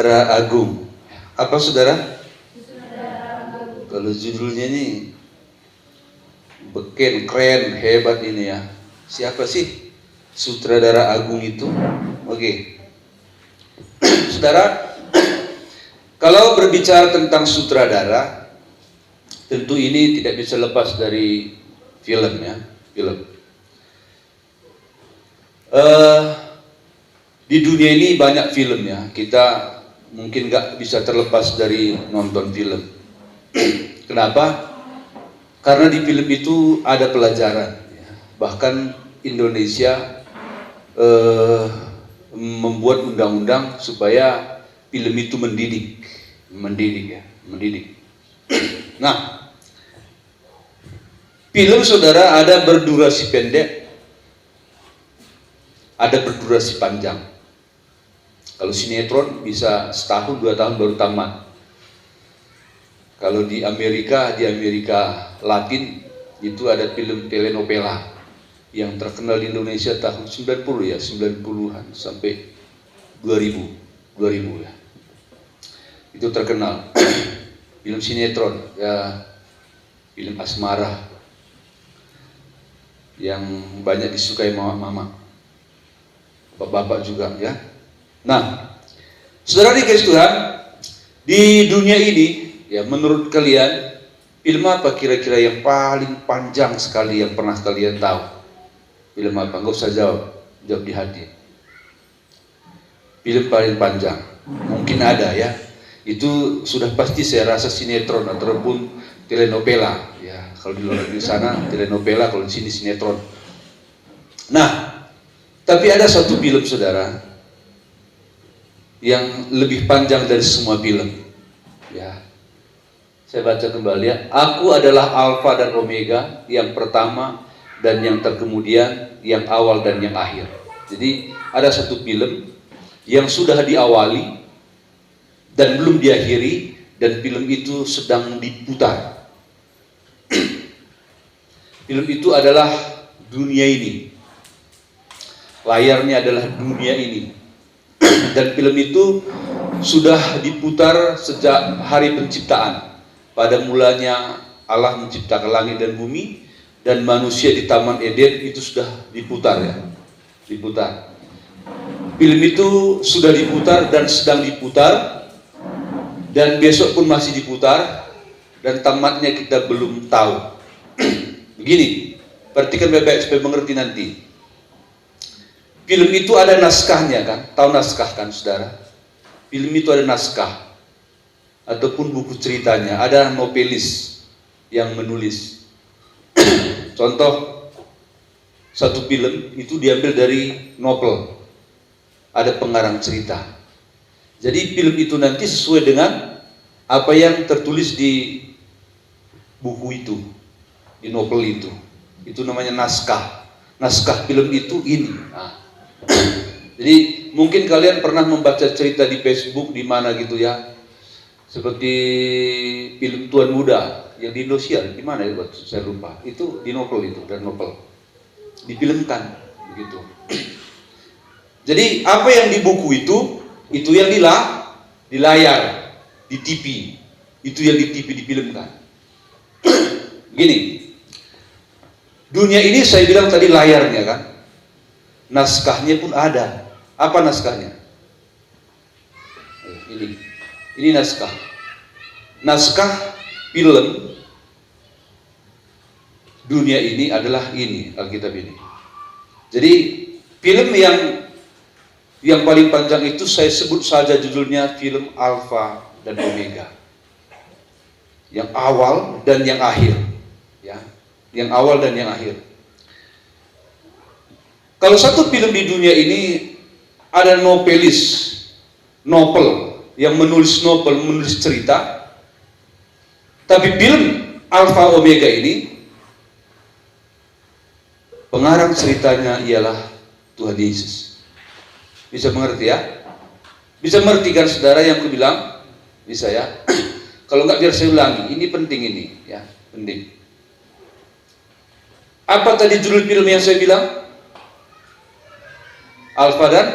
Saudara Agung. Apa saudara? Kalau judulnya ini beken, keren, hebat ini ya. Siapa sih sutradara Agung itu? Oke. Saudara, kalau berbicara tentang sutradara, tentu ini tidak bisa lepas dari film ya, film. Di dunia ini banyak film ya, kita mungkin nggak bisa terlepas dari nonton film. Kenapa? Karena di film itu ada pelajaran ya. Bahkan Indonesia membuat undang-undang supaya film itu mendidik ya, mendidik. Nah, film saudara ada berdurasi pendek, ada berdurasi panjang. Kalau sinetron bisa setahun 2 tahun baru tamat. Kalau di Amerika Latin itu ada film telenovela yang terkenal di Indonesia tahun 90 ya, 90-an sampai 2000 ya. Itu terkenal. Film sinetron ya, film asmara yang banyak disukai mama-mama, bapak-bapak juga ya. Nah, saudara dikasih Tuhan, di dunia ini ya, menurut kalian film apa kira-kira yang paling panjang sekali yang pernah kalian tahu? Film apa? Nggak usah jawab di hati. Film paling panjang mungkin ada ya, itu sudah pasti saya rasa sinetron ataupun telenovela ya. Kalau di luar di sana telenovela, kalau di sini sinetron. Nah, tapi ada satu film saudara yang lebih panjang dari semua film ya. Saya baca kembali ya. Aku adalah Alfa dan Omega, yang pertama dan yang terkemudian, yang awal dan yang akhir. Jadi ada satu film yang sudah diawali dan belum diakhiri, dan film itu sedang diputar. Film itu adalah dunia ini, layarnya adalah dunia ini. Dan film itu sudah diputar sejak hari penciptaan. Pada mulanya Allah menciptakan langit dan bumi, dan manusia di Taman Eden itu sudah diputar ya, diputar. Film itu sudah diputar dan sedang diputar, dan besok pun masih diputar, dan tamatnya kita belum tahu. Begini, perhatikan baik-baik supaya mengerti nanti. Film itu ada naskahnya kan? Tahu naskah kan saudara? Film itu ada naskah ataupun buku ceritanya, ada novelis yang menulis. Contoh, satu film itu diambil dari novel, ada pengarang cerita. Jadi film itu nanti sesuai dengan apa yang tertulis di buku itu, di novel itu. Itu namanya naskah. Naskah film itu ini. Nah, jadi mungkin kalian pernah membaca cerita di Facebook di mana gitu ya, seperti film Tuan Muda yang di Indosiar, di mana ya, saya lupa. Itu di novel itu, dan novel difilmkan begitu. Jadi apa yang di buku itu yang di layar, di TV, itu yang di TV difilmkan. Gini, dunia ini saya bilang tadi layarnya kan, naskahnya pun ada. Apa naskahnya? Ini naskah. Naskah film dunia ini adalah ini, Alkitab ini. Jadi film yang paling panjang itu saya sebut saja judulnya film Alfa dan Omega. Yang awal dan yang akhir. Ya, yang awal dan yang akhir. Kalau satu film di dunia ini ada novelis, novel yang menulis novel, menulis cerita, tapi film Alfa Omega ini pengarang ceritanya ialah Tuhan Yesus. Bisa mengerti ya? Bisa mengerti kan saudara yang aku bilang? Bisa ya? Kalau enggak biar saya ulangi, ini penting ini ya, penting. Apa tadi judul film yang saya bilang? Alfa dan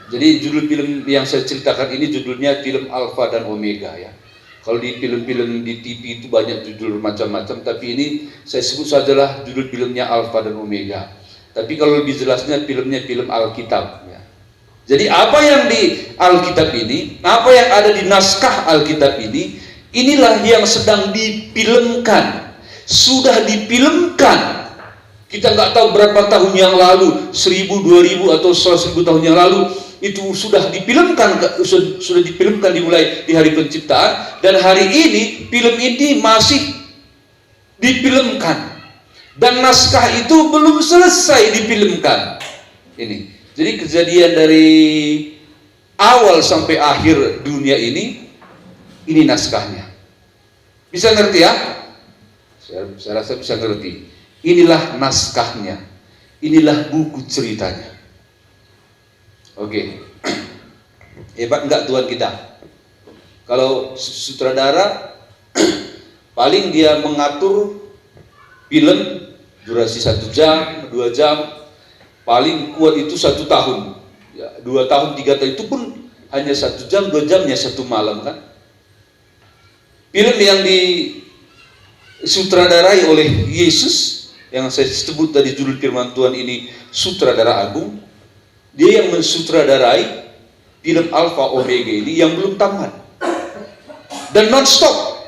Jadi judul film yang saya ceritakan ini judulnya film Alpha dan Omega ya. Kalau di film-film di TV itu banyak judul macam-macam, tapi ini saya sebut sajalah judul filmnya Alpha dan Omega. Tapi kalau lebih jelasnya filmnya film Alkitab ya. Jadi apa yang di Alkitab ini, apa yang ada di naskah Alkitab ini, inilah yang sedang difilmkan, sudah difilmkan. Kita nggak tahu berapa tahun yang lalu, 1000, 2000 atau 100.000 tahun yang lalu, itu sudah difilmkan, dimulai di hari penciptaan, dan hari ini film ini masih difilmkan, dan naskah itu belum selesai difilmkan. Ini, jadi kejadian dari awal sampai akhir dunia ini naskahnya. Bisa ngerti ya? Saya rasa bisa ngerti. Inilah naskahnya, inilah buku ceritanya. Oke, hebat enggak Tuhan kita? Kalau sutradara paling dia mengatur film durasi 1 jam, 2 jam, paling kuat itu 1 tahun, ya, 2 tahun, 3 tahun, itu pun hanya 1 jam, 2 jamnya 1 malam kan. Film yang disutradarai oleh Yesus, yang saya sebut tadi judul firman Tuhan ini sutradara agung, dia yang mensutradarai film Alpha Omega ini yang belum tamat dan non-stop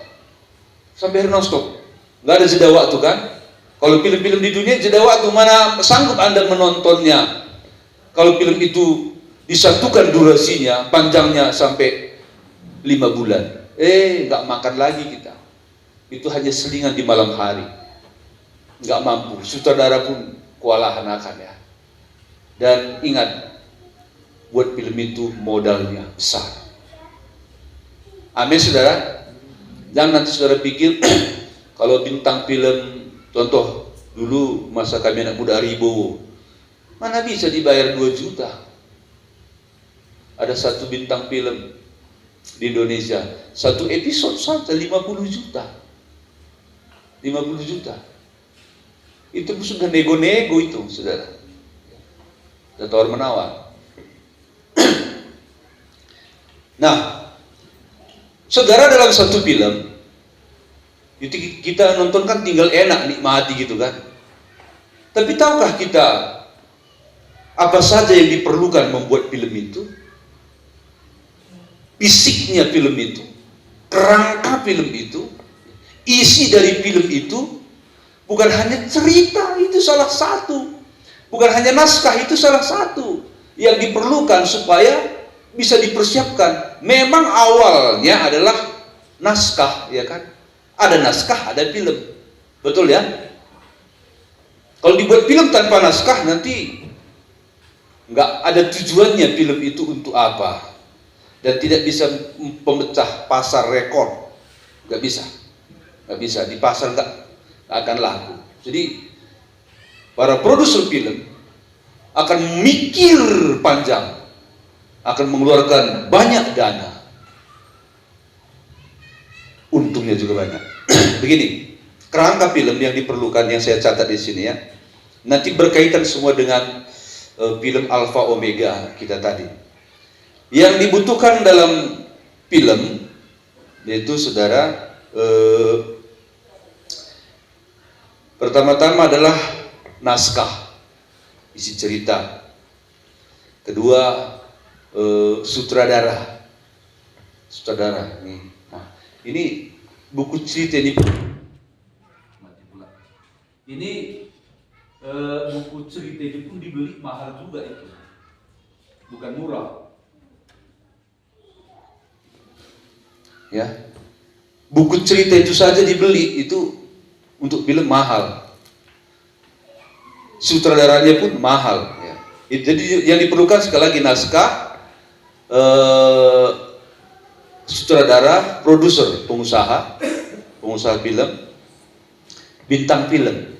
sampai hari non-stop, nggak ada jeda waktu kan. Kalau film-film di dunia jeda waktu, mana sanggup Anda menontonnya kalau film itu disatukan durasinya, panjangnya sampai 5 bulan. Nggak makan lagi kita, itu hanya selingan di malam hari, nggak mampu, sutradara pun kewalahan akan ya. Dan ingat, buat film itu modalnya besar. Amin saudara. Jangan nanti saudara pikir kalau bintang film, contoh dulu masa kami anak muda Aribo, mana bisa dibayar 2 juta. Ada satu bintang film di Indonesia, satu episode saja 50 juta. 50 juta. Itu sudah nego-nego itu, saudara. Dan tawar menawar. Nah, saudara, dalam satu film itu kita nonton kan tinggal enak, nikmati gitu kan. Tapi tahukah kita apa saja yang diperlukan membuat film itu? Fisiknya film itu, kerangka film itu, isi dari film itu, bukan hanya cerita, itu salah satu. Bukan hanya naskah, itu salah satu yang diperlukan supaya bisa dipersiapkan. Memang awalnya adalah naskah, ya kan? Ada naskah, ada film. Betul ya? Kalau dibuat film tanpa naskah, nanti nggak ada tujuannya film itu untuk apa. Dan tidak bisa pemecah pasar rekor. Nggak bisa. Nggak bisa. Di pasar nggak akan laku. Jadi para produser film akan mikir panjang, akan mengeluarkan banyak dana, untungnya juga banyak. Begini, kerangka film yang diperlukan yang saya catat di sini ya, nanti berkaitan semua dengan film Alpha Omega kita tadi. Yang dibutuhkan dalam film yaitu saudara, pertama-tama adalah naskah, isi cerita. Kedua, sutradara. Nah, ini buku cerita ini. Ini buku cerita itu pun dibeli mahal juga itu, bukan murah. Ya, buku cerita itu saja dibeli itu untuk film mahal. Sutradaranya pun mahal ya. Jadi yang diperlukan sekali lagi naskah, sutradara, produser, pengusaha film, bintang film.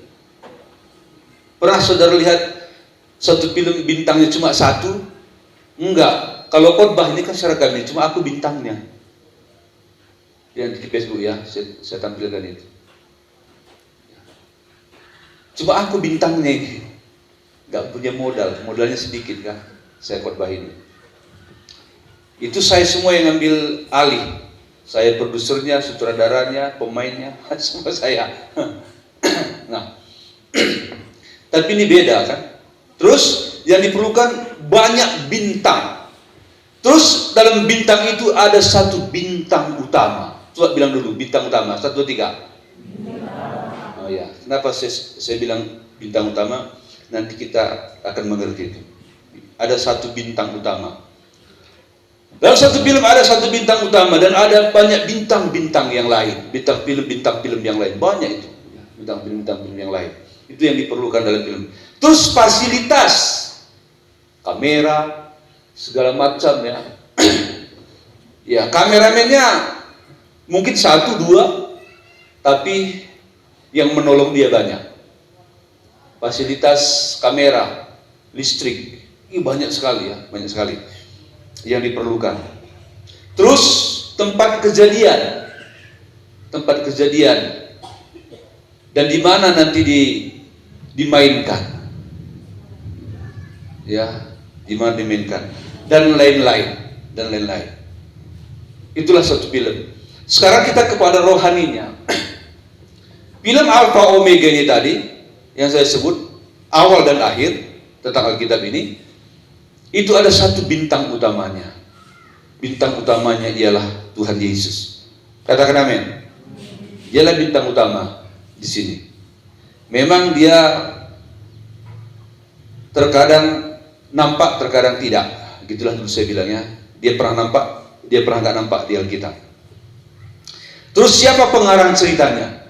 Pernah saudara lihat satu film bintangnya cuma 1? Enggak. Kalau khotbah ini kan seragamnya, cuma aku bintangnya. Yang di Facebook ya, saya tampilkan itu. Cuma aku bintangnya ini, nggak punya modalnya sedikit kan, saya khotbah ini. Itu saya semua yang ngambil alih. Saya produsernya, sutradaranya, pemainnya, semua saya. Nah, tapi ini beda kan. Terus yang diperlukan banyak bintang. Terus dalam bintang itu ada satu bintang utama. Coba bilang dulu, bintang utama. 1, 2, 3. Oh ya, kenapa saya bilang bintang utama? Nanti kita akan mengerti itu. Ada satu bintang utama. Dalam satu film ada satu bintang utama dan ada banyak bintang-bintang yang lain. Bintang film yang lain. Banyak itu. Bintang film yang lain. Itu yang diperlukan dalam film. Terus fasilitas. Kamera. Segala macam ya. Ya, kameramennya mungkin 1, 2. Tapi yang menolong dia banyak. Fasilitas kamera. Listrik. Ini banyak sekali ya. Banyak sekali yang diperlukan. Terus tempat kejadian, dan di mana nanti dimainkan, ya, di mana dimainkan, dan lain-lain. Itulah satu film. Sekarang kita kepada rohaninya. Film Alfa Omega ini tadi yang saya sebut awal dan akhir tentang Alkitab ini. Itu ada satu bintang utamanya. Bintang utamanya ialah Tuhan Yesus. Katakan amin. Dialah bintang utama di sini. Memang dia terkadang nampak, terkadang tidak. Gitulah dulu saya bilangnya. Dia pernah nampak, dia pernah nggak nampak di Alkitab. Terus siapa pengarang ceritanya?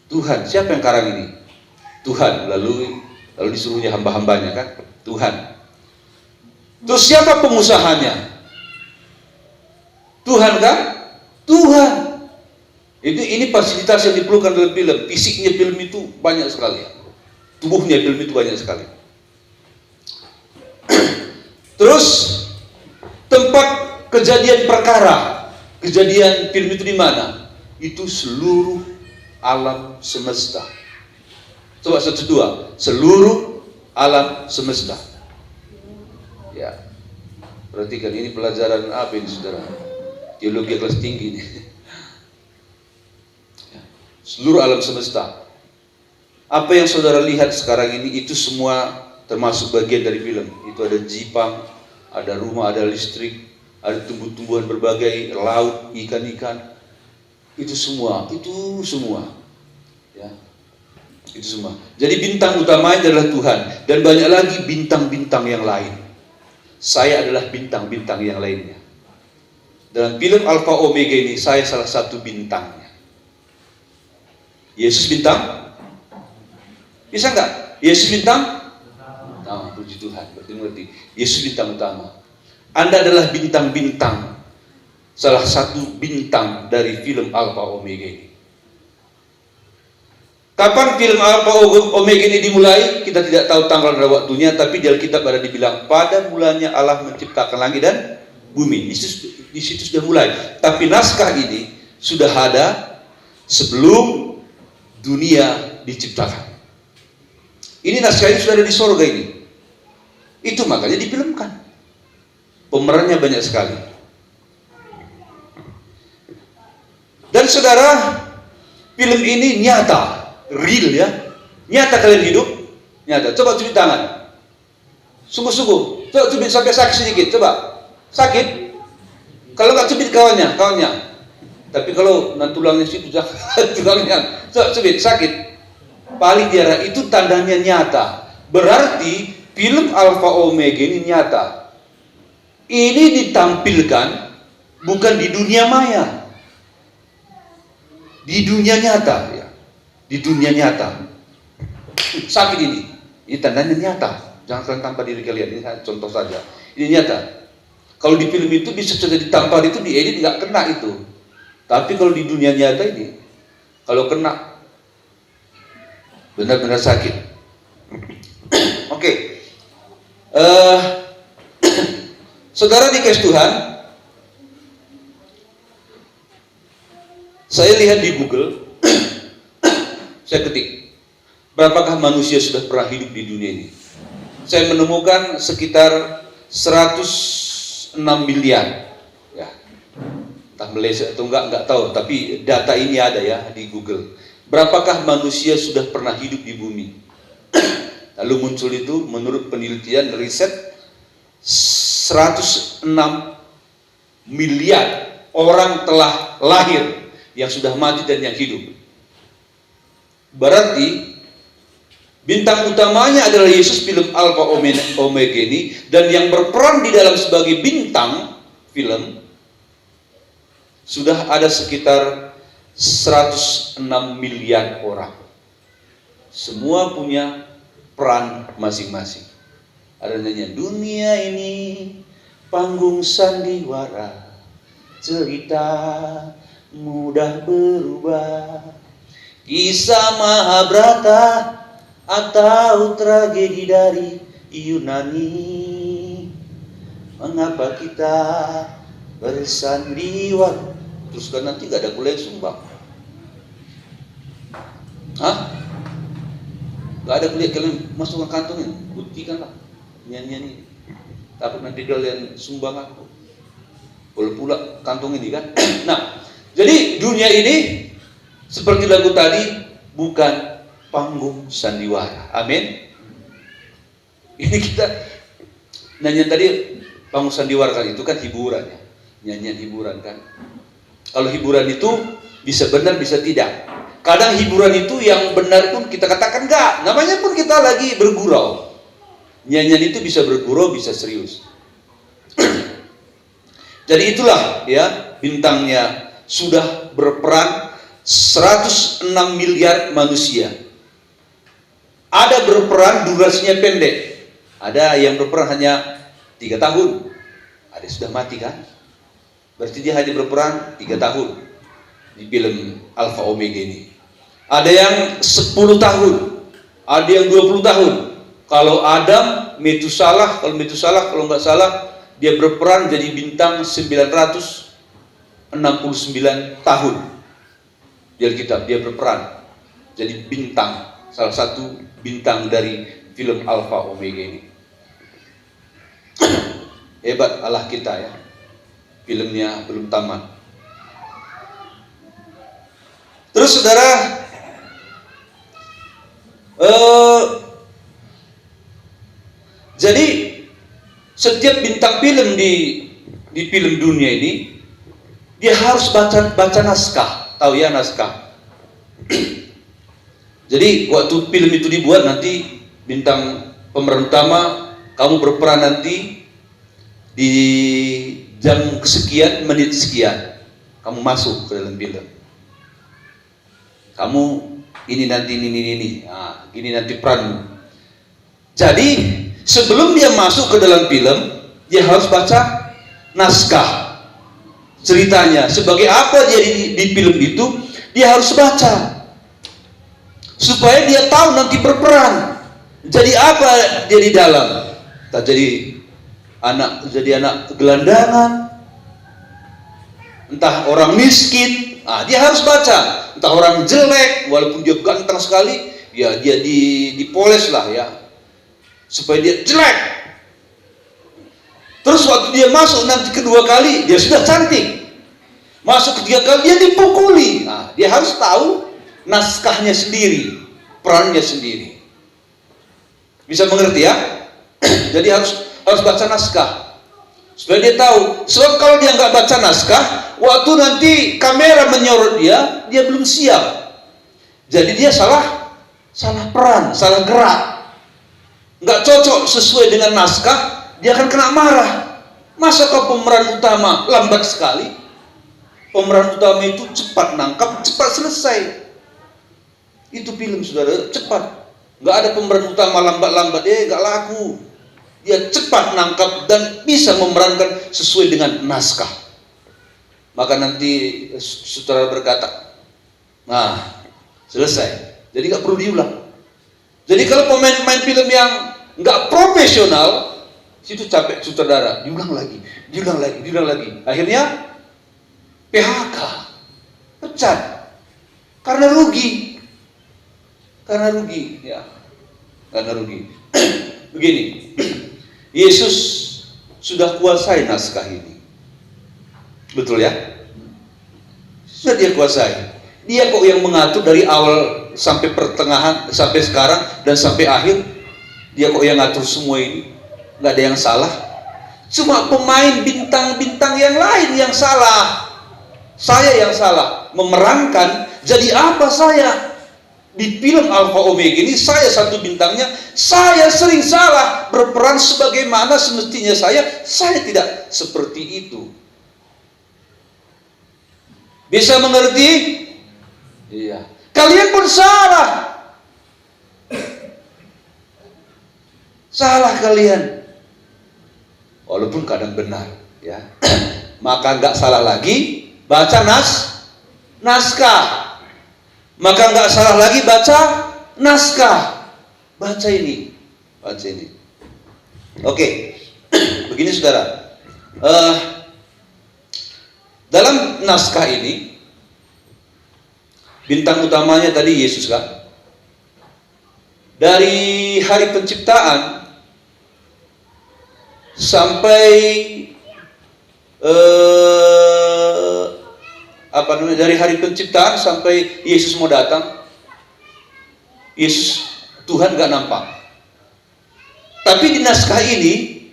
Tuhan. Siapa yang karang ini? Tuhan. Lalu disuruhnya hamba-hambanya kan? Tuhan. Terus siapa pengusahanya? Tuhan kan? Tuhan. Ini fasilitas yang diperlukan dalam film. Fisiknya film itu banyak sekali. Tubuhnya film itu banyak sekali. Terus tempat kejadian perkara. Kejadian film itu di mana? Itu seluruh alam semesta. Coba 1, 2. Seluruh alam semesta. Ya. Perhatikan ini pelajaran apa ini saudara? Teologi kelas tinggi ini. Ya. Seluruh alam semesta. Apa yang saudara lihat sekarang ini itu semua termasuk bagian dari film. Itu ada jipang, ada rumah, ada listrik, ada tumbuh-tumbuhan berbagai, laut, ikan-ikan. Itu semua. Ya. Itu semua. Jadi bintang utamanya adalah Tuhan. Dan banyak lagi bintang-bintang yang lain. Saya adalah bintang-bintang yang lainnya. Dalam film Alfa Omega ini saya salah satu bintangnya. Yesus bintang? Bisa nggak? Yesus bintang? Oh, puji Tuhan. Berarti Yesus bintang utama. Anda adalah bintang-bintang. Salah satu bintang dari film Alfa Omega ini. Kapan film Alfa Omega ini dimulai? Kita tidak tahu tanggal dan waktunya, tapi di Alkitab ada dibilang pada mulanya Allah menciptakan langit dan bumi. Di situ sudah mulai. Tapi naskah ini sudah ada sebelum dunia diciptakan. Ini naskah ini sudah ada di sorga ini. Itu makanya difilmkan. Pemerannya banyak sekali. Dan saudara, film ini nyata. Real ya, nyata kalian hidup, nyata. Coba cubit tangan, sungguh-sungguh. Coba cubit sampai sakit sedikit, coba sakit. Kalau nggak cubit kawannya. Tapi kalau nanti tulangnya situ tulangnya, coba cubit sakit. Paling tiara itu tandanya nyata. Berarti film Alfa Omega ini nyata. Ini ditampilkan bukan di dunia maya, di dunia nyata ya. Di dunia nyata sakit ini tandanya nyata. Jangan kalian tampar diri kalian. Ini contoh saja. Ini nyata. Kalau di film itu bisa saja ditampar, itu diedit nggak kena itu. Tapi kalau di dunia nyata ini, kalau kena benar-benar sakit. Oke. Saudara dikasih Tuhan, saya lihat di Google. Saya ketik, berapakah manusia sudah pernah hidup di dunia ini? Saya menemukan sekitar 100 miliar. Ya, entah meleset atau enggak tahu, tapi data ini ada ya di Google. Berapakah manusia sudah pernah hidup di bumi? Lalu muncul itu menurut penelitian riset 106 miliar orang telah lahir, yang sudah mati dan yang hidup. Berarti bintang utamanya adalah Yesus, film Alpha Omega ini, dan yang berperan di dalam sebagai bintang film sudah ada sekitar 106 miliar orang. Semua punya peran masing-masing. Ada nyanyian, dunia ini panggung sandiwara, cerita mudah berubah, kisah Mahabharata atau tragedi dari Yunani. Mengapa kita bersandiwara? Terus kan nanti gak ada kuliah sumbang. Hah? Gak ada kuliah, kalian masuk ke kantongin, buktikan lah nyanyian ini. Takut nanti kalian sumbang aku. Boleh pula kantong ini kan. Nah, jadi dunia ini seperti lagu tadi bukan panggung sandiwara. Amin. Ini kita nyanyian tadi panggung sandiwara kan, itu kan hiburan ya. Nyanyian hiburan kan. Kalau hiburan itu bisa benar bisa tidak. Kadang hiburan itu yang benar pun kita katakan enggak. Namanya pun kita lagi bergurau. Nyanyian itu bisa bergurau, bisa serius. Jadi itulah ya, bintangnya sudah berperan 106 miliar manusia. Ada berperan durasinya pendek. Ada yang berperan hanya 3 tahun. Ada yang sudah mati kan? Berarti dia hanya berperan 3 tahun di film Alpha Omega ini. Ada yang 10 tahun. Ada yang 20 tahun. Kalau Adam, Metusalah, kalau nggak salah, dia berperan jadi bintang 969 tahun. Di Alkitab dia berperan jadi bintang, salah satu bintang dari film Alpha Omega ini. Hebat Allah kita ya. Filmnya belum tamat. Terus saudara, jadi setiap bintang film di film dunia ini dia harus baca naskah, tahu ya naskah. Jadi waktu film itu dibuat, nanti bintang pemeran utama kamu berperan nanti di jam kesekian, menit sekian, kamu masuk ke dalam film. Kamu ini nanti ini. Nah, ini nanti peranmu. Jadi sebelum dia masuk ke dalam film, dia harus baca naskah ceritanya. Sebagai apa dia di film itu, dia harus baca supaya dia tahu nanti berperan. Jadi apa dia di dalam? Tak jadi anak gelandangan, entah orang miskin. Dia harus baca. Entah orang jelek, walaupun dia ganteng sekali, ya dia dipoles lah ya, supaya dia jelek. Terus waktu dia masuk nanti kedua kali, dia sudah cantik. Masuk ketiga kali, dia dipukuli. Dia harus tahu naskahnya sendiri, perannya sendiri. Bisa mengerti ya? Jadi harus baca naskah supaya dia tahu. Sebab kalau dia nggak baca naskah, waktu nanti kamera menyorot dia belum siap. Jadi dia salah peran, salah gerak, nggak cocok sesuai dengan naskah, dia akan kena marah. Masa kau pemeran utama lambat sekali? Pemeran utama itu cepat nangkap, cepat selesai. Itu film saudara, cepat. Nggak ada pemeran utama lambat-lambat, nggak laku. Dia cepat nangkap dan bisa memerankan sesuai dengan naskah. Maka nanti sutradara berkata, nah selesai. Jadi nggak perlu diulang. Jadi kalau pemain-pemain film yang nggak profesional, situ capek sutradara, diulang lagi. Akhirnya PHK, pecat, karena rugi. Karena rugi. Begini, Yesus sudah kuasai naskah ini. Betul ya? Sudah dia kuasai. Dia kok yang mengatur dari awal sampai pertengahan, sampai sekarang, dan sampai akhir. Dia kok yang ngatur semua ini. Nggak ada yang salah. Cuma pemain bintang-bintang yang lain yang salah. Saya yang salah. Memerankan. Jadi apa saya? Di film Alpha Omega ini saya satu bintangnya, saya sering salah berperan sebagaimana semestinya saya tidak seperti itu. Bisa mengerti? Iya. Kalian pun salah. Salah kalian. Walaupun kadang benar, ya. Maka nggak salah lagi baca naskah. Maka nggak salah lagi baca naskah. Baca ini. Oke. Begini saudara. Dalam naskah ini, bintang utamanya tadi Yesus kan. Dari hari penciptaan sampai dari hari penciptaan sampai Yesus mau datang, Yesus Tuhan gak nampak. Tapi di naskah ini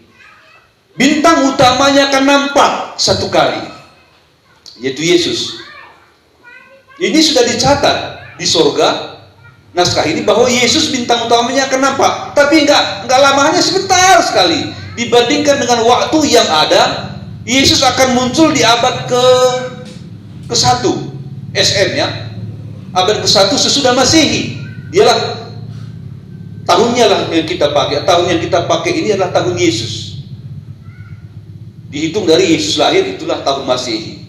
bintang utamanya akan nampak satu kali, yaitu Yesus. Ini sudah dicatat di sorga naskah ini bahwa Yesus bintang utamanya akan nampak. Tapi nggak lamanya, sebentar sekali dibandingkan dengan waktu yang ada. Yesus akan muncul di abad ke-1 SM ya, abad ke-1 sesudah Masehi. Dialah tahunnya lah yang kita pakai. Tahun yang kita pakai ini adalah tahun Yesus. Dihitung dari Yesus lahir, itulah tahun Masehi.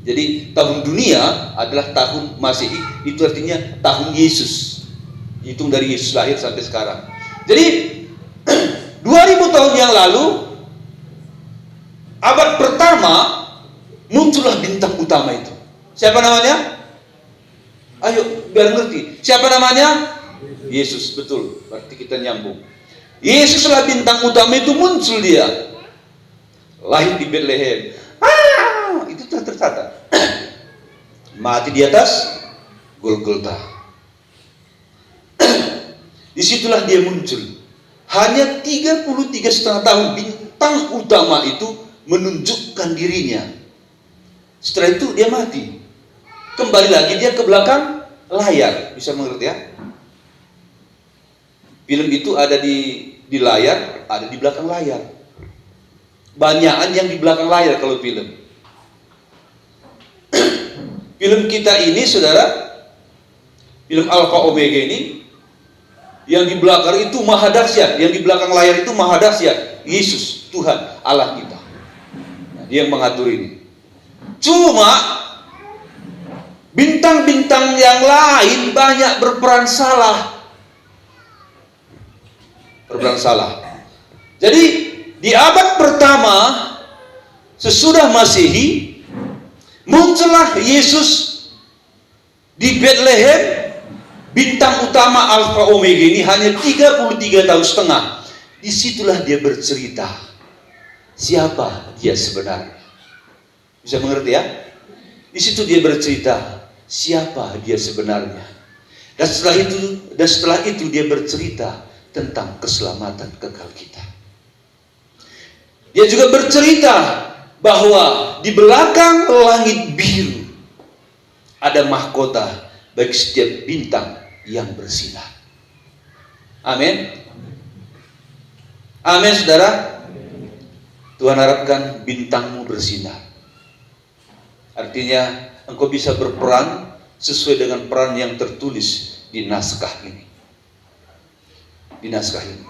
Jadi tahun dunia adalah tahun Masehi, itu artinya tahun Yesus. Dihitung dari Yesus lahir sampai sekarang. Jadi 2000 tahun yang lalu, abad pertama, muncullah bintang utama itu. Siapa namanya? Ayo biar ngerti. Siapa namanya? Yesus, betul. Berarti kita nyambung. Yesuslah bintang utama itu, muncul dia. Lahir di Bethlehem. Itu telah tercatat. Mati di atas Golgota. Disitulah dia muncul. Hanya 33,5 tahun bintang utama itu menunjukkan dirinya. Setelah itu dia mati. Kembali lagi dia ke belakang layar. Bisa mengerti ya? Film itu ada di layar, ada di belakang layar. Banyakan yang di belakang layar kalau film. Film kita ini, saudara, film Alpha Omega ini, yang di belakang itu maha dahsyat, yang di belakang layar itu maha dahsyat. Yesus, Tuhan, Allah kita. Nah, dia yang mengatur ini. Cuma bintang-bintang yang lain banyak berperan salah. Jadi di abad pertama sesudah Masehi, muncullah Yesus di Bethlehem. Bintang utama Alpha Omega ini hanya 33,5 tahun. Disitulah dia bercerita siapa dia sebenarnya. Bisa mengerti ya? Di situ dia bercerita siapa dia sebenarnya. Dan setelah itu dia bercerita tentang keselamatan kekal kita. Dia juga bercerita bahwa di belakang langit biru ada mahkota bagi setiap bintang yang bersinar. Amin. Amin, saudara. Tuhan harapkan bintangmu bersinar. Artinya engkau bisa berperan sesuai dengan peran yang tertulis di naskah ini. Di naskah ini.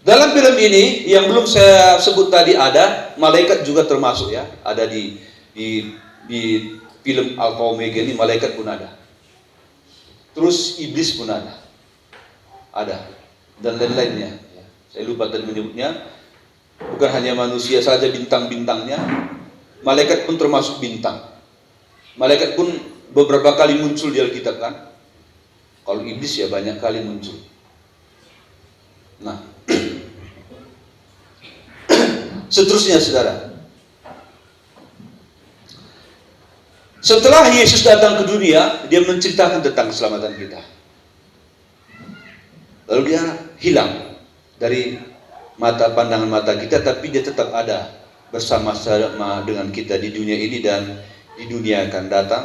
Dalam film ini yang belum saya sebut tadi, ada malaikat juga termasuk ya, ada di film Alpha Omega ini, malaikat pun ada. Terus iblis pun ada dan lain-lainnya. Saya lupa tadi menyebutnya. Bukan hanya manusia saja bintang-bintangnya, malaikat pun termasuk bintang. Malaikat pun beberapa kali muncul di Alkitab kan. Kalau iblis ya banyak kali muncul. Nah, seterusnya saudara. Setelah Yesus datang ke dunia, dia menceritakan tentang keselamatan kita. Lalu dia hilang dari pandangan mata kita, tapi dia tetap ada bersama-sama dengan kita di dunia ini dan di dunia yang akan datang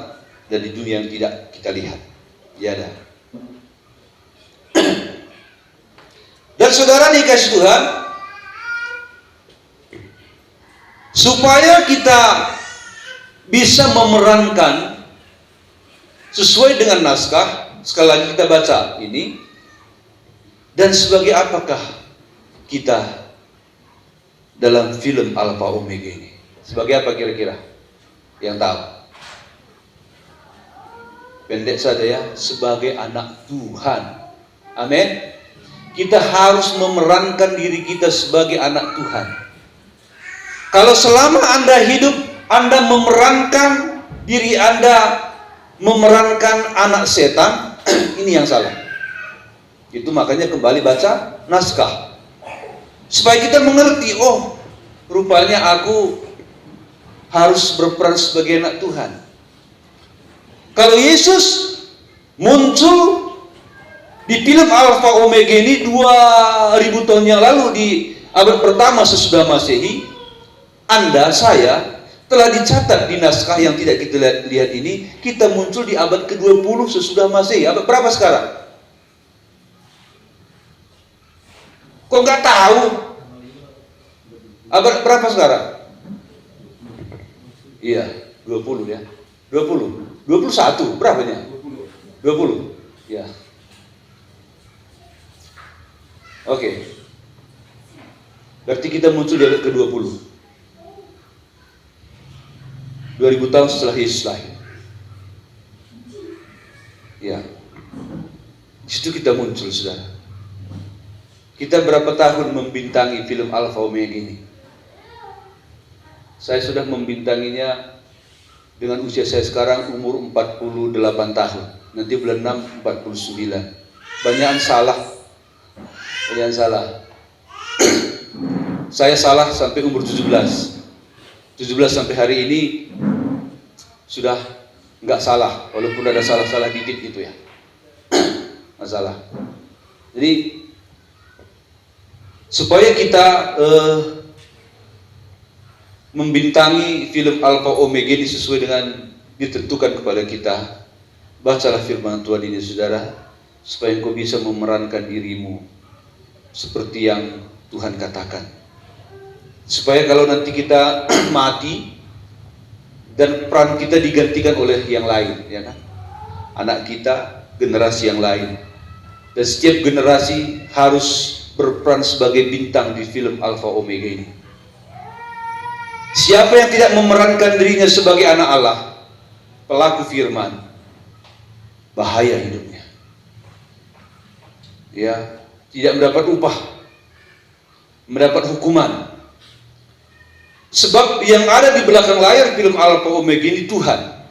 dan di dunia yang tidak kita lihat. Dia ada. Dan saudara dikasih Tuhan, supaya kita bisa memerankan sesuai dengan naskah, sekali lagi kita baca ini, dan sebagai apakah kita dalam film Alpha Omega ini? Sebagai apa kira-kira? Yang tahu? Pendek saja ya, sebagai anak Tuhan. Amin. Kita harus memerankan diri kita sebagai anak Tuhan. Kalau selama Anda hidup, Anda memerankan diri Anda, memerankan anak setan, ini yang salah. Itu makanya kembali baca naskah. Supaya kita mengerti, oh rupanya aku harus berperan sebagai anak Tuhan. Kalau Yesus muncul di film Alpha Omega ini 2000 tahun yang lalu di abad pertama sesudah Masehi, Anda, saya telah dicatat di naskah yang tidak kita lihat ini, kita muncul di abad ke-20 sesudah Masehi. Abad berapa sekarang? Kok nggak tahu? Abad berapa sekarang? Iya, 20 ya. 20. 21, berapanya? 20. Ya. Oke. Berarti kita muncul di abad ke-20. 2000 tahun setelah Yesus lahir. Ya. Di situ kita muncul, saudara. Kita berapa tahun membintangi film Alpha Omega ini? Saya sudah membintanginya dengan usia saya sekarang umur 48 tahun. Nanti bulan 6 49. Banyakan salah. Banyakan salah. Saya salah sampai umur 17 sampai hari ini sudah nggak salah, walaupun ada salah-salah dikit gitu ya. Masalah. Jadi supaya kita membintangi film Alpha Omega ini sesuai dengan ditentukan kepada kita, bacalah firman Tuhan ini saudara, supaya engkau bisa memerankan dirimu seperti yang Tuhan katakan. Supaya kalau nanti kita mati dan peran kita digantikan oleh yang lain, ya kan? Anak kita, generasi yang lain. Dan setiap generasi harus berperan sebagai bintang di film Alpha Omega ini. Siapa yang tidak memerankan dirinya sebagai anak Allah, pelaku firman, bahaya hidupnya. Ya, tidak mendapat upah, mendapat hukuman. Sebab yang ada di belakang layar film Alpha Omega ini Tuhan.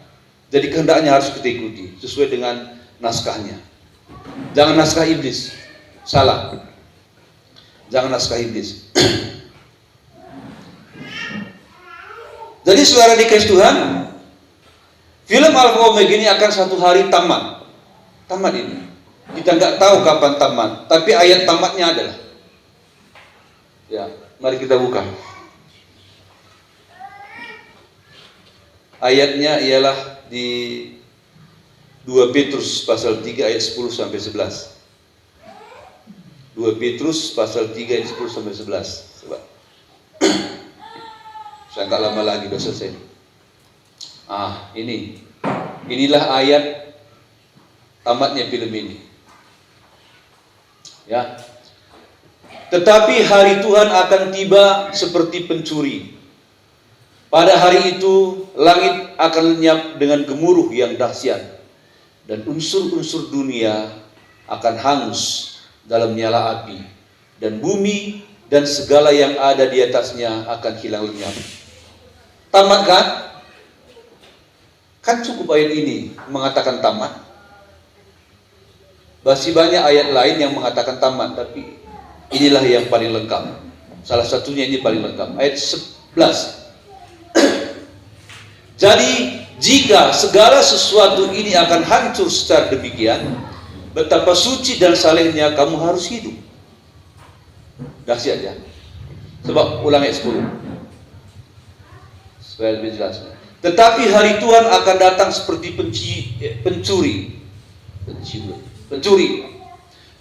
Jadi kehendaknya harus kita ikuti sesuai dengan naskahnya. Jangan naskah iblis. Salah. Jangan naskah iblis. Jadi saudara dikasih Tuhan, film Alpha Omega ini akan satu hari tamat. Tamat ini. Kita nggak tahu kapan tamat, tapi ayat tamatnya adalah. Ya, mari kita buka. Ayatnya ialah di 2 Petrus pasal 3 ayat 10 sampai 11. 2 Petrus pasal 3 ayat 10 sampai 11. Coba. Saya nggak lama lagi udah selesai. Inilah ayat tamatnya film ini. Ya. Tetapi hari Tuhan akan tiba seperti pencuri. Pada hari itu langit akan lenyap dengan gemuruh yang dahsyat, dan unsur-unsur dunia akan hangus dalam nyala api, dan bumi dan segala yang ada di atasnya akan hilang lenyap. Tamat kan? Kan cukup ayat ini mengatakan tamat. Masih banyak ayat lain yang mengatakan tamat, tapi inilah yang paling lengkap. Salah satunya ini paling lengkap. Ayat 11. Jadi jika segala sesuatu ini akan hancur secara demikian, betapa suci dan salehnya kamu harus hidup. Dahsyat ya. Sebab ulang ayat 10 supaya lebih jelas. Tetapi hari Tuhan akan datang seperti pencuri.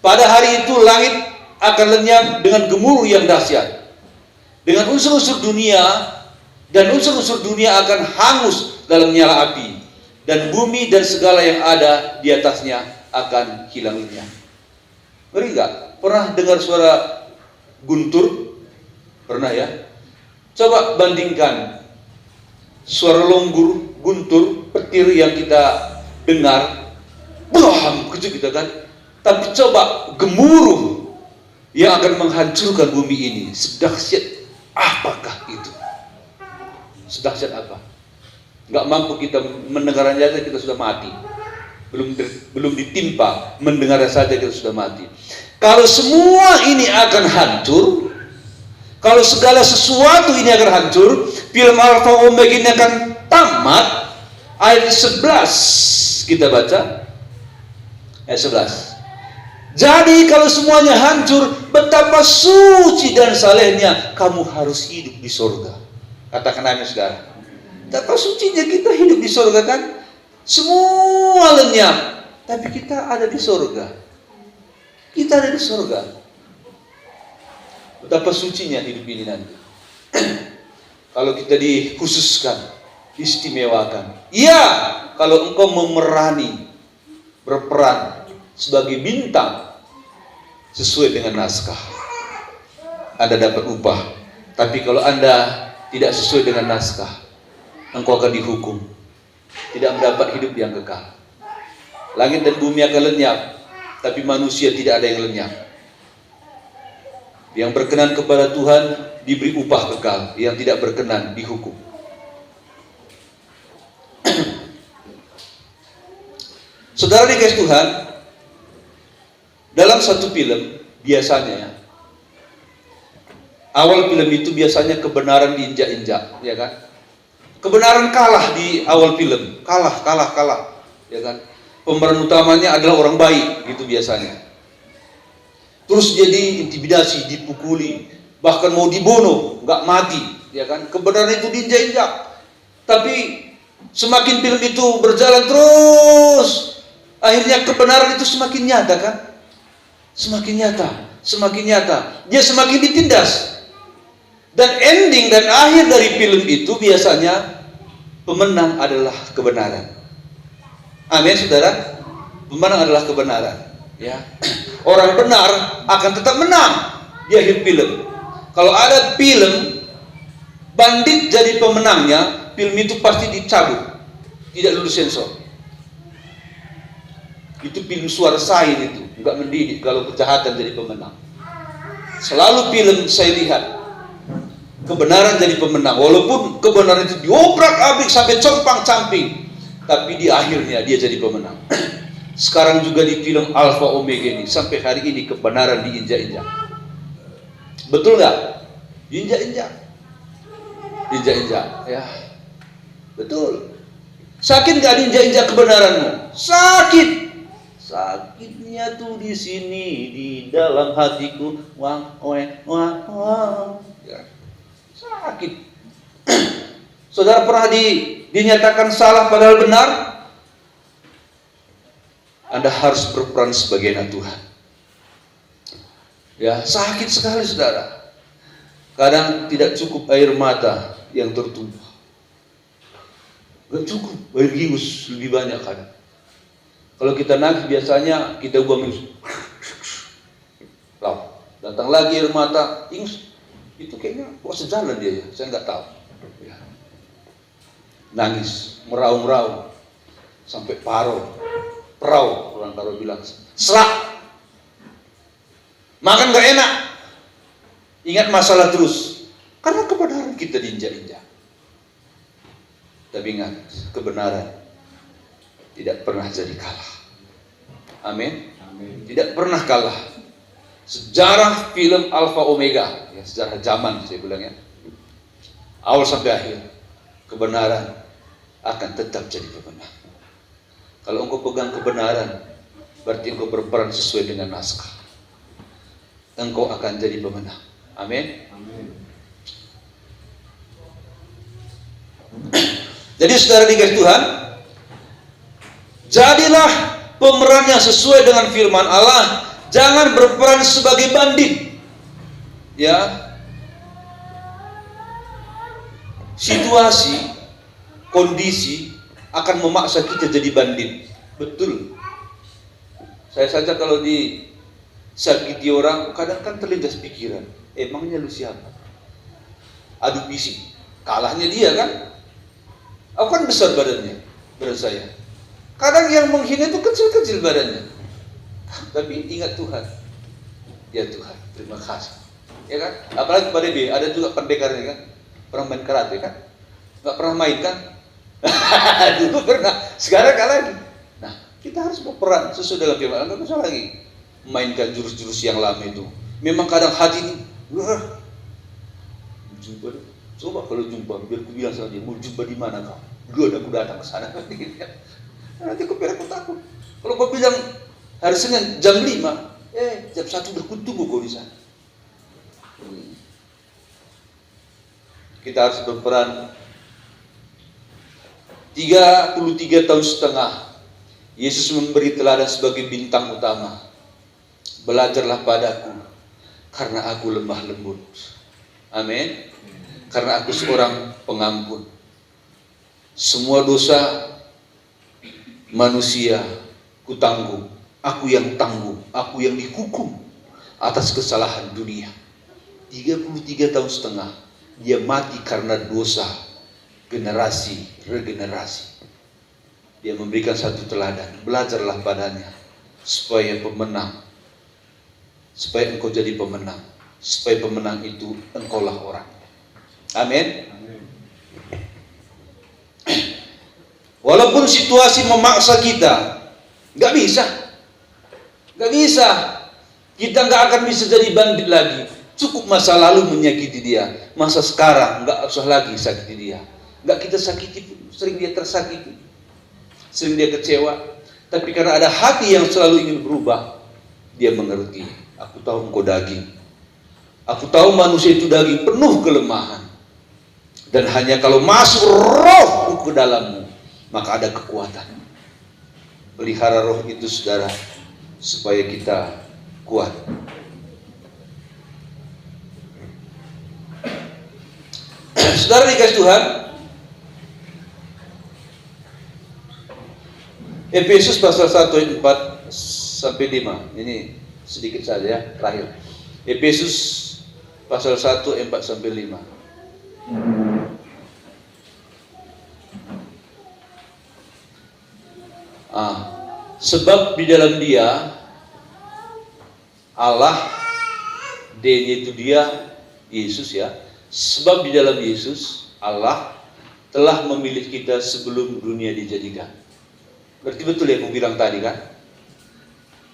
Pada hari itu langit akan lenyap dengan gemuruh yang dahsyat. Dengan unsur-unsur dunia, dan unsur-unsur dunia akan hangus dalam nyala api, dan bumi dan segala yang ada di atasnya akan hilang lenyap. Ngeri nggak? Pernah dengar suara guntur? Pernah ya? Coba bandingkan suara longgur, guntur, petir yang kita dengar, bam, kejut kita kan. Tapi coba gemuruh yang akan menghancurkan bumi ini, sedahsyat apakah itu? Sedahsyat apa? Nggak mampu kita mendengarnya saja kita sudah mati. Belum ditimpa mendengarnya saja kita sudah mati. Kalau semua ini akan hancur, kalau segala sesuatu ini akan hancur, film Alfa Omega ini akan tamat. Ayat 11 kita baca. Ayat 11. Jadi kalau semuanya hancur, betapa suci dan salehnya kamu harus hidup di surga. Katakan amin saudara. Betapa sucinya kita hidup di surga kan? Semua lenyap, tapi kita ada di surga. Kita ada di surga. Betapa sucinya hidup ini nanti. Kalau kita dikhususkan, diistimewakan. Ya, kalau engkau memerani, berperan sebagai bintang sesuai dengan naskah, Anda dapat upah. Tapi kalau Anda tidak sesuai dengan naskah, engkau akan dihukum, tidak mendapat hidup yang kekal. Langit dan bumi akan lenyap, tapi manusia tidak ada yang lenyap. Yang berkenan kepada Tuhan diberi upah kekal, yang tidak berkenan dihukum. Saudara dikasih Tuhan, dalam satu film biasanya ya, awal film itu biasanya kebenaran diinjak-injak, ya kan? Kebenaran kalah di awal film, kalah, ya kan? Pemeran utamanya adalah orang baik, gitu biasanya. Terus jadi intimidasi, dipukuli, bahkan mau dibunuh, nggak mati, ya kan? Kebenaran itu diinjak-injak. Tapi semakin film itu berjalan terus, akhirnya kebenaran itu semakin nyata kan? Semakin nyata. Dia semakin ditindas. Dan ending dan akhir dari film itu biasanya pemenang adalah kebenaran. Amin, saudara. Pemenang adalah kebenaran. Ya, orang benar akan tetap menang di akhir film. Kalau ada film bandit jadi pemenangnya, film itu pasti dicabut, tidak lulus sensor. Itu film suara sain itu, nggak mendidik kalau kejahatan jadi pemenang. Selalu film saya lihat kebenaran jadi pemenang, walaupun kebenaran itu diobrak-abrik sampai compang-camping, tapi di akhirnya dia jadi pemenang. Sekarang juga di film Alfa Omega ini, sampai hari ini kebenaran diinjak-injak. Betul nggak? Diinjak-injak, ya, betul. Sakit nggak diinjak-injak kebenaranmu? Sakit. Sakitnya tuh di sini, di dalam hatiku, wang. Ya. Sakit. Saudara pernah dinyatakan salah padahal benar? Anda harus berperan sebagai anak Tuhan. Ya, sakit sekali saudara. Kadang tidak cukup air mata yang tertumpah. Gak cukup, air gingus lebih banyak kadang. Kalau kita nangis biasanya kita buang minus. Datang lagi air mata, ingus. Itu kayaknya kok sejalan dia ya, saya nggak tahu. Ya. Nangis, meraung-raung, sampai peraung, orang Karo bilang, serak, makan nggak enak, ingat masalah terus, karena kebenaran kita diinjak-injak. Tapi ingat, kebenaran tidak pernah jadi kalah. Amin. Tidak pernah kalah. Sejarah film Alpha Omega, ya, sejarah zaman saya bilang ya, awal sampai akhir, kebenaran akan tetap jadi pemenang. Kalau engkau pegang kebenaran, berarti engkau berperan sesuai dengan naskah. Engkau akan jadi pemenang. Amin. Jadi saudara dikasih Tuhan, jadilah pemeran yang sesuai dengan firman Allah. Jangan berperan sebagai bandit. Ya. Situasi, kondisi akan memaksa kita jadi bandit. Betul. Saya saja kalau disakiti orang, kadang kan terlintas pikiran, emangnya lu siapa? Adu bisik, kalahnya dia kan? Aku kan besar badannya, badan saya. Kadang yang menghina itu kecil-kecil badannya. Tapi ingat Tuhan. Ya Tuhan, terima kasih. Ya kan? Apalagi pada dia, ada juga pendekarnya kan? Pernah main karate kan? Nggak pernah main kan? Dulu pernah, sekarang kalah lagi. Nah, kita harus berperan sesuai dengan firman Allah. Nggak bisa lagi mainkan jurus-jurus yang lama itu. Memang kadang hati ini, wah, jumpa dong. Coba kalau jumpa, biar aku bilang sama dia, mau jumpa di mana kau? Dulu aku datang ke sana. Nanti aku biar aku takut. Kalau kau bilang hari Senin jam 5, jam 1 udah kutunggu kau di sana. Kita harus berperan. 33 tahun setengah Yesus memberi teladan sebagai bintang utama. Belajarlah padaku, karena aku lemah lembut. Amin. Karena aku seorang pengampun. Semua dosa manusia kutanggung. Aku yang tanggung, aku yang dihukum atas kesalahan dunia. 33 tahun setengah dia mati karena dosa generasi regenerasi. Dia memberikan satu teladan, belajarlah padanya supaya pemenang, supaya engkau jadi pemenang, supaya pemenang itu engkaulah orang. Amin. Walaupun situasi memaksa kita, nggak bisa, kita nggak akan bisa jadi bandit lagi. Cukup masa lalu menyakiti dia, masa sekarang nggak usah lagi sakiti dia. Nggak kita sakiti, sering dia tersakiti, sering dia kecewa. Tapi karena ada hati yang selalu ingin berubah, dia mengerti. Aku tahu engkau daging, aku tahu manusia itu daging penuh kelemahan. Dan hanya kalau masuk roh ke dalammu, maka ada kekuatan. Pelihara roh itu saudara, supaya kita kuat. Saudara dikasih Tuhan, Efesus pasal 1 ayat 4 sampai 5. Ini sedikit saja ya, terakhir. Efesus pasal 1 ayat 4 sampai 5. Sebab di dalam dia Allah, D-nya itu dia, Yesus ya. Sebab di dalam Yesus Allah telah memilih kita sebelum dunia dijadikan. Berarti betul ya aku bilang tadi kan?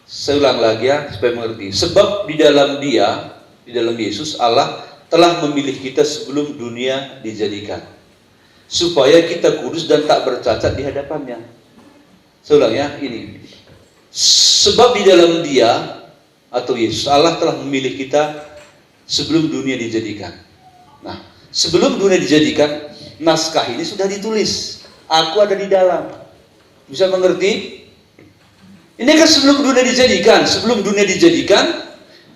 Saya ulang lagi ya supaya mengerti. Sebab di dalam dia, di dalam Yesus Allah telah memilih kita sebelum dunia dijadikan, supaya kita kudus dan tak bercacat di hadapannya. Saya ulang ya, ini. Sebab di dalam dia atau Yesus Allah telah memilih kita sebelum dunia dijadikan. Nah, sebelum dunia dijadikan, naskah ini sudah ditulis. Aku ada di dalam. Bisa mengerti? Ini kan sebelum dunia dijadikan,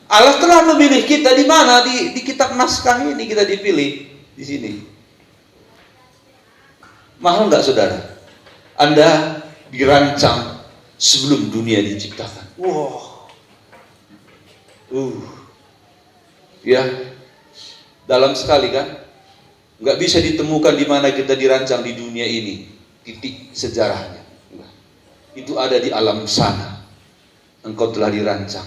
Allah telah memilih kita di mana? Di kitab naskah ini kita dipilih di sini. Mahal nggak saudara? Anda dirancang sebelum dunia diciptakan. Wow. Ya, dalam sekali kan? Nggak bisa ditemukan di mana kita dirancang di dunia ini. Titik sejarahnya. Itu ada di alam sana. Engkau telah dirancang.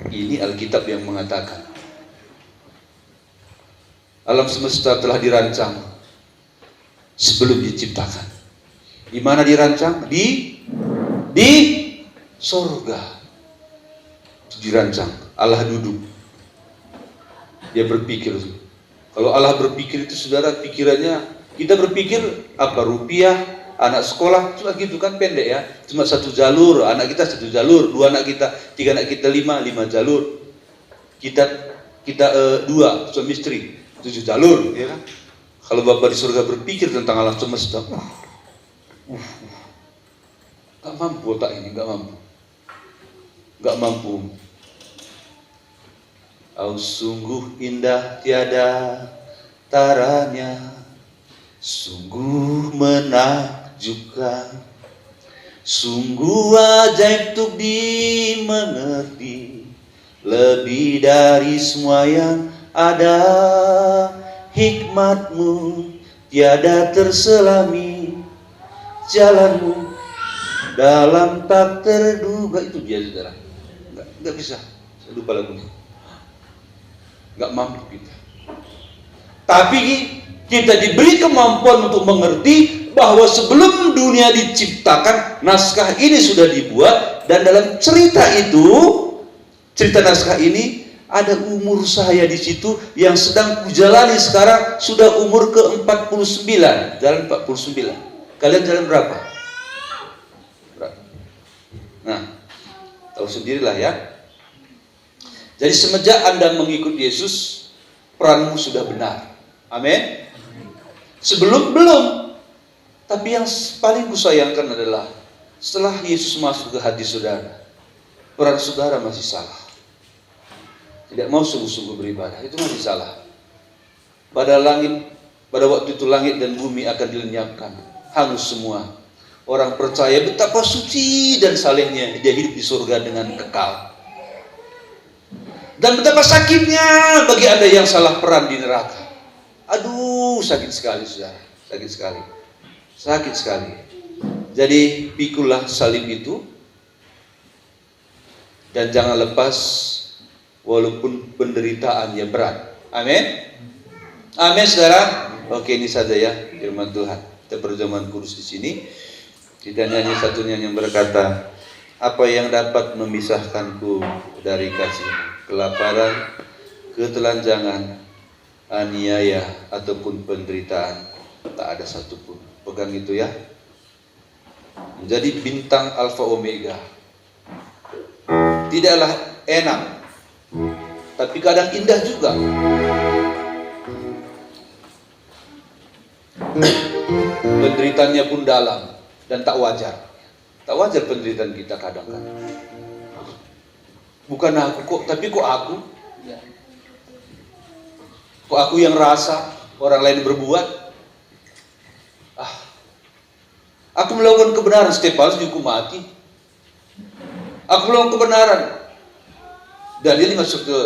Ini Alkitab yang mengatakan. Alam semesta telah dirancang sebelum diciptakan. Di mana dirancang? Di Sorga dirancang, Allah duduk, dia berpikir. Kalau Allah berpikir itu saudara, pikirannya, kita berpikir apa, rupiah, anak sekolah, cuma gitu kan, pendek ya, cuma satu jalur, anak kita satu jalur, dua anak kita, tiga anak kita, lima jalur, kita dua suami istri, 7 jalur, ya kan? Kalau Bapa di surga berpikir tentang alam semesta, gak mampu otak ini, gak mampu. Oh, sungguh indah tiada taranya, sungguh menakjubkan, sungguh ajaib untuk dimengerti, lebih dari semua yang ada. Hikmatmu tiada terselami, jalanmu dalam tak terduga. Itu dia saudara, nggak bisa, saya lupa lagunya. Nggak mampu kita. Tapi kita diberi kemampuan untuk mengerti bahwa sebelum dunia diciptakan, naskah ini sudah dibuat, dan dalam cerita itu, cerita naskah ini, ada umur saya di situ yang sedang kujalani sekarang, sudah umur ke-49, jalan 49. Kalian jalan berapa? Nah, tahu sendirilah ya. Jadi semenjak Anda mengikut Yesus, peranmu sudah benar. Amin. Sebelum belum. Tapi yang paling kusayangkan adalah setelah Yesus masuk ke hati saudara, peran saudara masih salah. Tidak mau sungguh-sungguh beribadah, itu masih salah. Pada waktu itu langit dan bumi akan dilenyapkan, hangus semua. Orang percaya betapa suci dan salehnya dia hidup di surga dengan kekal. Dan betapa sakitnya bagi Anda yang salah peran di neraka. Aduh, sakit sekali saudara, sakit sekali. Jadi pikulah salib itu, dan jangan lepas walaupun penderitaannya berat. Amin. Amin saudara. Oke, ini saja ya firman Tuhan. Kita berjaman kurus di sini. Kita nyanyi satu nyanyi yang berkata, apa yang dapat memisahkanku dari kasih? Kelaparan, ketelanjangan, aniaya, ataupun penderitaan, tak ada satupun. Pegang itu ya. Menjadi bintang Alfa Omega tidaklah enak, tapi kadang indah juga. Penderitaannya pun dalam dan tak wajar. Tak wajar penderitaan kita kadang-kadang. Bukan aku kok, tapi kok aku? Kok aku yang rasa, orang lain berbuat? Aku melakukan kebenaran, Stefanus dihukum mati. Aku melakukan kebenaran, Daniel masuk ke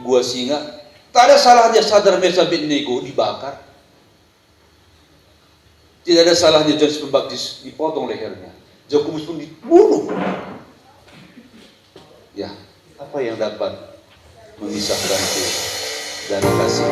gua singa. Tak ada salahnya Sadar Meshach Abednego dibakar. Tidak ada salahnya Yohanes Pembaptis dipotong lehernya. Jakobus pun dibunuh. Ya, apa yang dapat memisahkanku dari kasih?